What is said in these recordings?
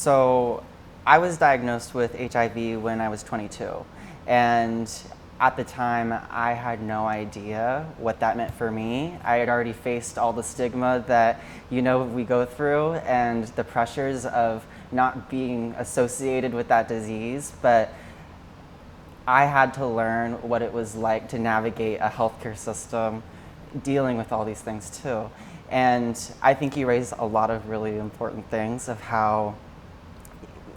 So I was diagnosed with HIV when I was 22. And at the time, I had no idea what that meant for me. I had already faced all the stigma that we go through and the pressures of not being associated with that disease. But I had to learn what it was like to navigate a healthcare system dealing with all these things too. And I think you raised a lot of really important things of how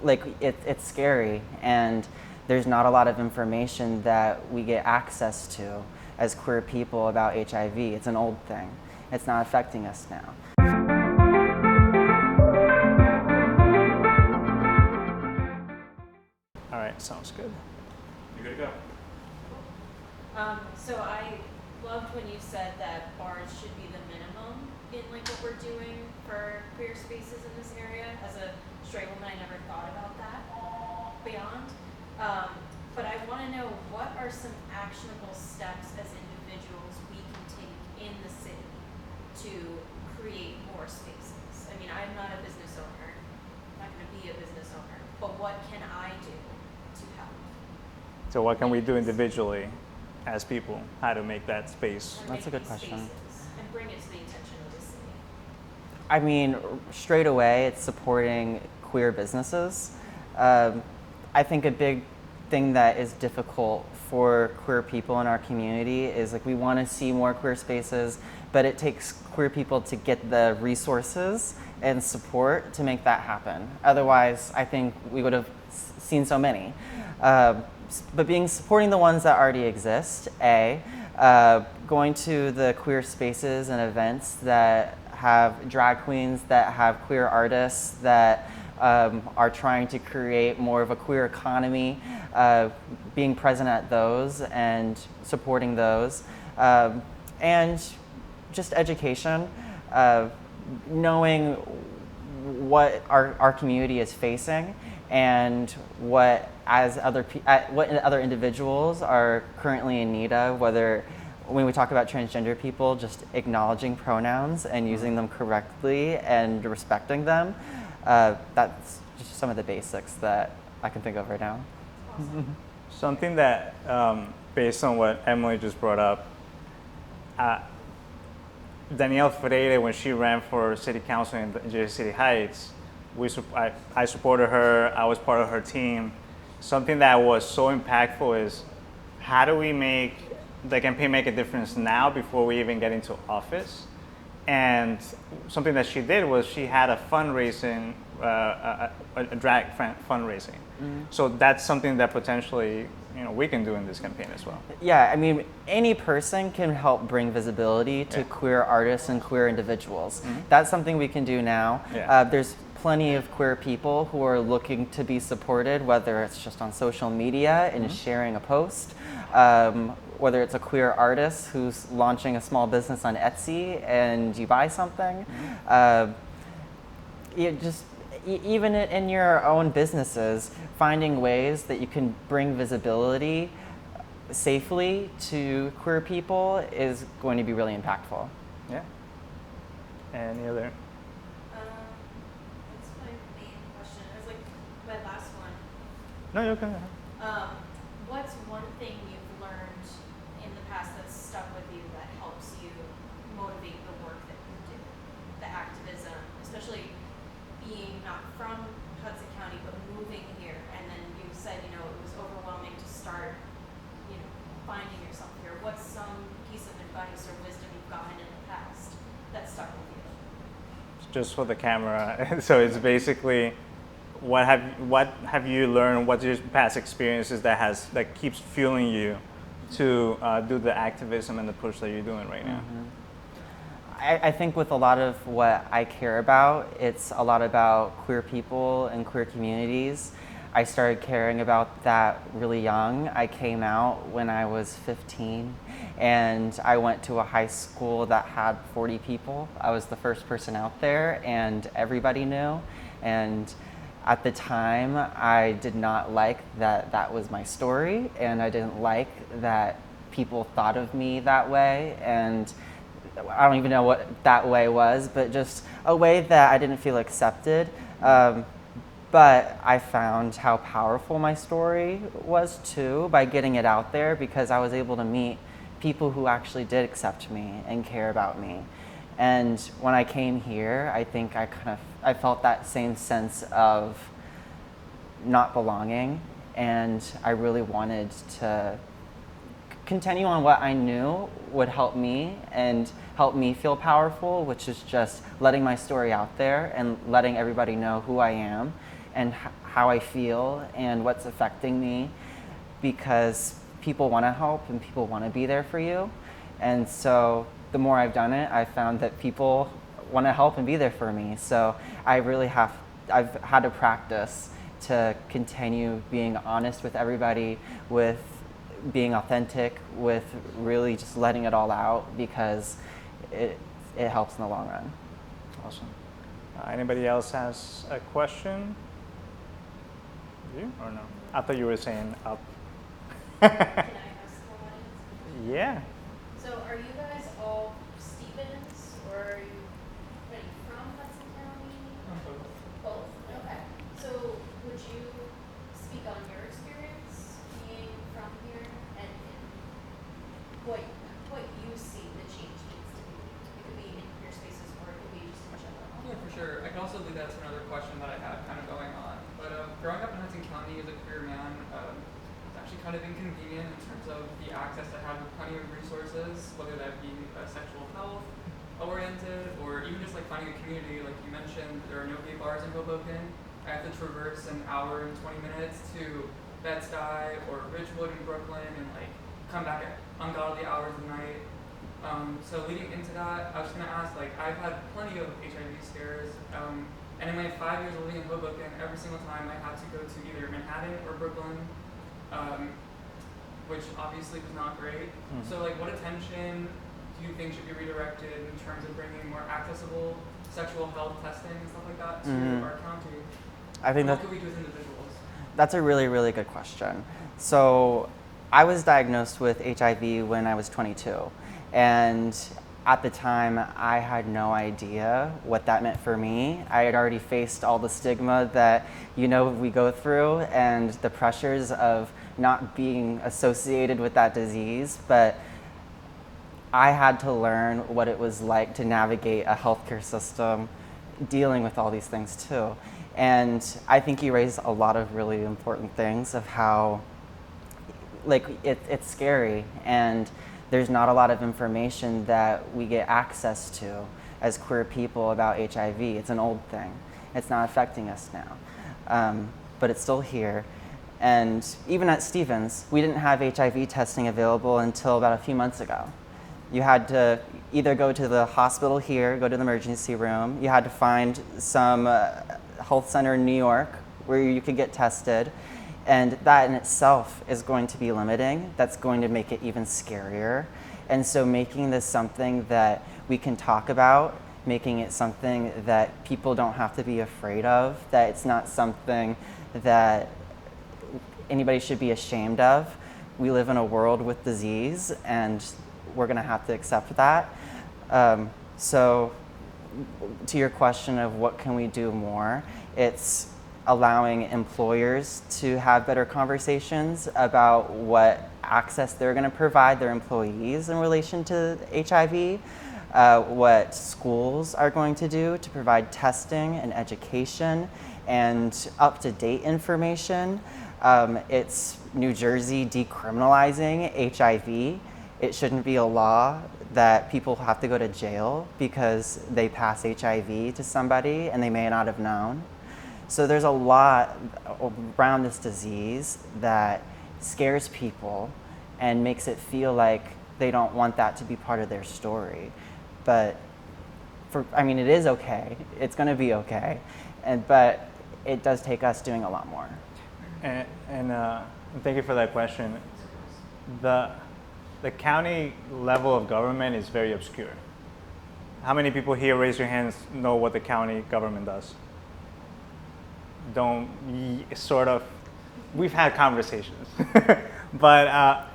it's scary, and there's not a lot of information that we get access to as queer people about HIV. It's an old thing. It's not affecting us now. All right, sounds good. You're good to go. So I loved when you said that bars should be the minimum in what we're doing for queer spaces in this area. As a straight woman, I never thought about that beyond. But I want to know, what are some actionable steps as individuals we can take in the city to create more spaces? I mean, I'm not a business owner. I'm not going to be a business owner. But what can I do to help? So what can we do individually as people? How to make that space? That's a good question. And bring it to the attention of the city. I mean, straight away, it's supporting queer businesses. I think a big thing that is difficult for queer people in our community is we want to see more queer spaces, but it takes queer people to get the resources and support to make that happen. Otherwise, I think we would have seen so many. But supporting the ones that already exist, going to the queer spaces and events that have drag queens, that have queer artists, that are trying to create more of a queer economy, being present at those and supporting those, and just education, knowing what our community is facing and what other individuals are currently in need of, whether when we talk about transgender people, just acknowledging pronouns and using them correctly and respecting them. That's just some of the basics that I can think of right now. Awesome. Something that, based on what Emily just brought up, Danielle Freire, when she ran for city council in Jersey City Heights, I supported her. I was part of her team. Something that was so impactful is, how do we make the campaign make a difference now before we even get into office? And something that she did was she had a fundraising, a drag fundraising. Mm-hmm. So that's something that potentially we can do in this campaign as well. Yeah, I mean, any person can help bring visibility to queer artists and queer individuals. Mm-hmm. That's something we can do now. Yeah. There's plenty of queer people who are looking to be supported, whether it's just on social media and sharing a post, whether it's a queer artist who's launching a small business on Etsy and you buy something. Even in your own businesses, finding ways that you can bring visibility safely to queer people is going to be really impactful. Yeah. Any other? That's my main question. It was my last one. No, you're okay. What's one thing you've learned in the past that's stuck with you that helps you motivate the work that you do, the activism, especially being not from Hudson County but moving here, and then you said it was overwhelming to start finding yourself here. What's some piece of advice or wisdom you've gotten in the past that stuck with you? Just for the camera. So it's basically, what have you learned? What's your past experiences that keeps fueling you to do the activism and the push that you're doing right now? Mm-hmm. I think with a lot of what I care about, it's a lot about queer people and queer communities. I started caring about that really young. I came out when I was 15, and I went to a high school that had 40 people. I was the first person out there, and everybody knew. And at the time, I did not like that was my story, and I didn't like that people thought of me that way. And I don't even know what that way was, but just a way that I didn't feel accepted. But I found how powerful my story was too by getting it out there, because I was able to meet people who actually did accept me and care about me. And when I came here, I think I felt that same sense of not belonging, and I really wanted to continue on what I knew would help me and help me feel powerful, which is just letting my story out there and letting everybody know who I am and how I feel and what's affecting me, because people want to help and people want to be there for you. And so the more I've done it, I've found that people want to help and be there for me. So I've had to practice to continue being honest with everybody, with being authentic, with really just letting it all out, because it helps in the long run. Awesome. Anybody else has a question? You or no? I thought you were saying up. Can I ask the audience? Yeah. So are you guys all Stevens, or are you from Hudson County? Both? Okay. So would you speak on your experience being from here and what you see the change needs to be? It could be in career spaces, or it could be just in general. Yeah, for sure. I can also lead that to another question that I have kind of going on. But growing up in Hudson County as a queer man, it's actually kind of inconvenient in terms of the access I have to plenty of resources, whether that be sexual health oriented, or even just like finding a community. Like you mentioned, there are no gay bars in Hoboken. I have to traverse an hour and 20 minutes to Bed-Stuy or Ridgewood in Brooklyn, and like come back at ungodly hours of night. So leading into that, I was just gonna ask, like, I've had plenty of HIV scares, and in my 5 years living in Hoboken, every single time I had to go to either Manhattan or Brooklyn, which obviously was not great. So like, what attention do you think should be redirected in terms of bringing more accessible sexual health testing and stuff like that to our county? I think what could we do as individuals? That's a really, really good question. So I was diagnosed with HIV when I was 22. And at the time, I had no idea what that meant for me. I had already faced all the stigma that, we go through, and the pressures of not being associated with that disease. But I had to learn what it was like to navigate a healthcare system dealing with all these things too. And I think you raised a lot of really important things of how, it's scary, and there's not a lot of information that we get access to as queer people about HIV. It's an old thing. It's not affecting us now, but it's still here. And even at Stevens, we didn't have HIV testing available until about a few months ago. You had to either go to the hospital here, go to the emergency room. You had to find some health center in New York where you could get tested. And that in itself is going to be limiting. That's going to make it even scarier. And so making this something that we can talk about, making it something that people don't have to be afraid of, that it's not something that anybody should be ashamed of. We live in a world with disease, and we're gonna have to accept that. So to your question of what can we do more, it's allowing employers to have better conversations about what access they're going to provide their employees in relation to HIV, what schools are going to do to provide testing and education and up-to-date information. It's New Jersey decriminalizing HIV. It shouldn't be a law that people have to go to jail because they pass HIV to somebody and they may not have known. So there's a lot around this disease that scares people and makes it feel like they don't want that to be part of their story. But it is okay. It's going to be okay. But it does take us doing a lot more. And thank you for that question. The county level of government is very obscure. How many people here, raise your hands, know what the county government does? We've had conversations. But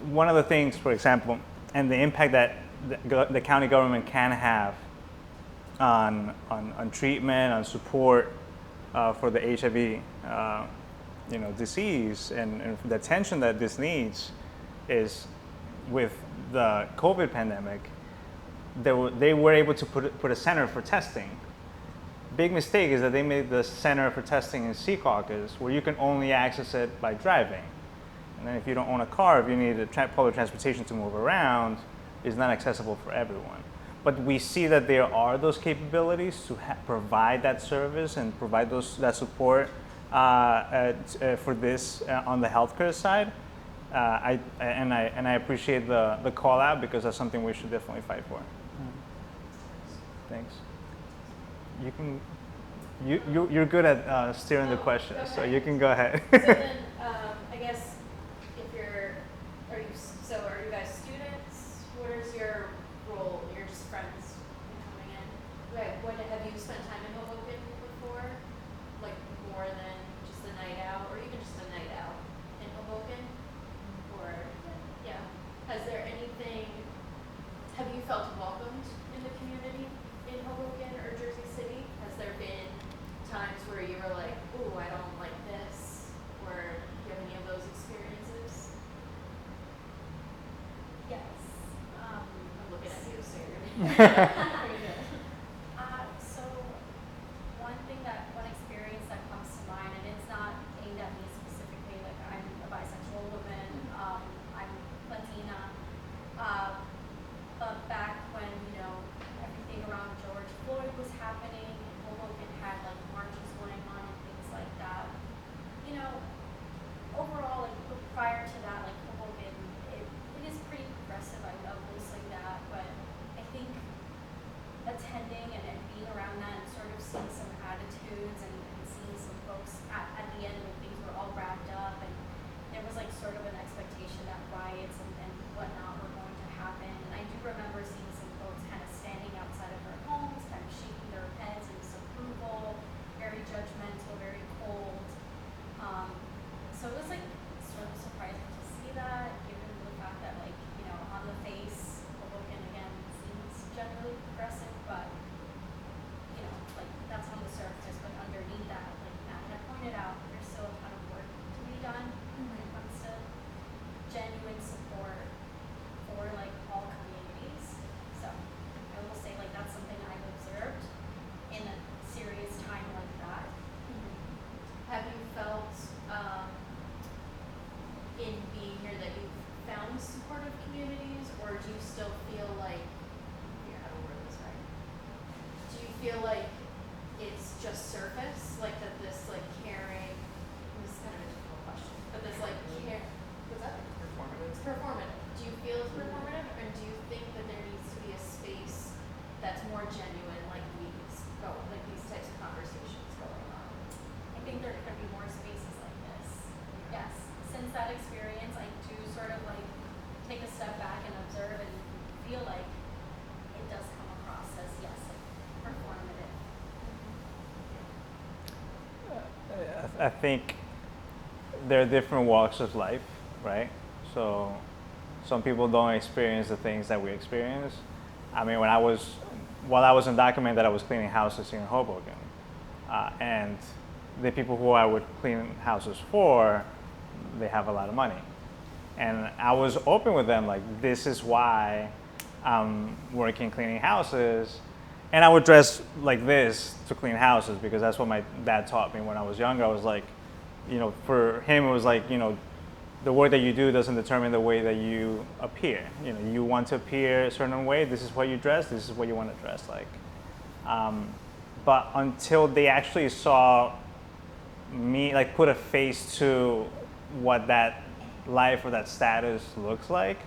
one of the things, for example, and the impact that the county government can have on treatment, on support, for the HIV, disease and the attention that this needs is with the COVID pandemic. They were able to put a center for testing. Big mistake is that they made the center for testing in Secaucus, where you can only access it by driving. And then if you don't own a car, if you need public transportation to move around, it's not accessible for everyone. But we see that there are those capabilities to provide that service and provide that support for this on the healthcare side. I appreciate the call out, because that's something we should definitely fight for. Thanks. You're good at steering the questions, okay. so you can go ahead. So then, I guess are you guys students? What is your role? You're just friends coming in. What have you spent time in Hoboken before? Like more than just a night out, or even just a night out in Hoboken? Or yeah, has there anything? Have you felt welcomed in the community in Hoboken or Jersey City? Has there been times where you were like, "Ooh, I don't like this," or do you have any of those experiences? Yes. I'm looking at you, so you're So one experience that comes to mind, and it's not aimed at me specifically, like I'm a bisexual woman, I'm Latina, but back when, everything around George Floyd was happening, Hoboken had like marches going on and things like that. Overall, like prior to that, like Hoboken, it is pretty progressive, I will say that, but I think attending and being around that and sort of seeing some attitudes and seeing some folks at the end when things were all wrapped up, and there was like sort of an expectation that riots and whatnot were going to happen. And I do remember seeing some folks kind of standing outside of their homes, kind of shaking their heads in disapproval, very judgmental, very cold. So it was like sort of surprising to see that, given the fact that on the face, Hoboken again seems generally progressive, but that's on the surface, but underneath that, like Matt had pointed out, there's still a ton of work to be done when it comes to genuine support for all communities. So I will say that's something I've observed in a serious time like that. Have you felt in being here that you've found supportive communities, or do you still feel like, how to word this right? Do you feel like it's just surface, like that this caring? This is kind of a difficult question, but this care. What's that? Performative. It's performative. Do you feel it's performative, or do you think that there needs to be a space that's more genuine, like these types of conversations going on? I think there could be more spaces like this. Yes. Since that experience, I do sort of take a step back and observe and feel like it does come across as, yes, performative. I think there are different walks of life, right? So some people don't experience the things that we experience. I mean, while I was undocumented, I was cleaning houses here in Hoboken. And the people who I would clean houses for, they have a lot of money. And I was open with them, this is why I'm working cleaning houses. And I would dress like this to clean houses, because that's what my dad taught me when I was younger. I was like, for him, it was like, the work that you do doesn't determine the way that you appear. You want to appear a certain way, this is what you dress, this is what you want to dress like. But until they actually saw me, put a face to what that life or that status looks like,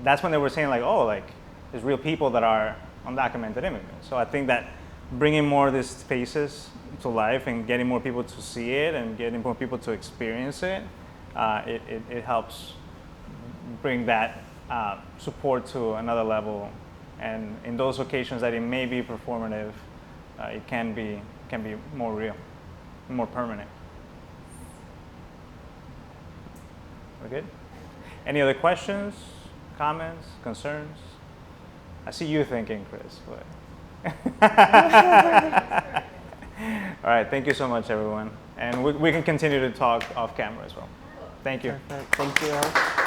that's when they were saying there's real people that are undocumented immigrants. So I think that bringing more of these spaces to life and getting more people to see it and getting more people to experience it, it helps bring that support to another level. And in those occasions that it may be performative, it can be more real, more permanent. We're good? Any other questions, comments, concerns? I see you thinking, Chris. But All right, thank you so much, everyone. And we can continue to talk off camera as well. Thank you. Perfect. Thank you.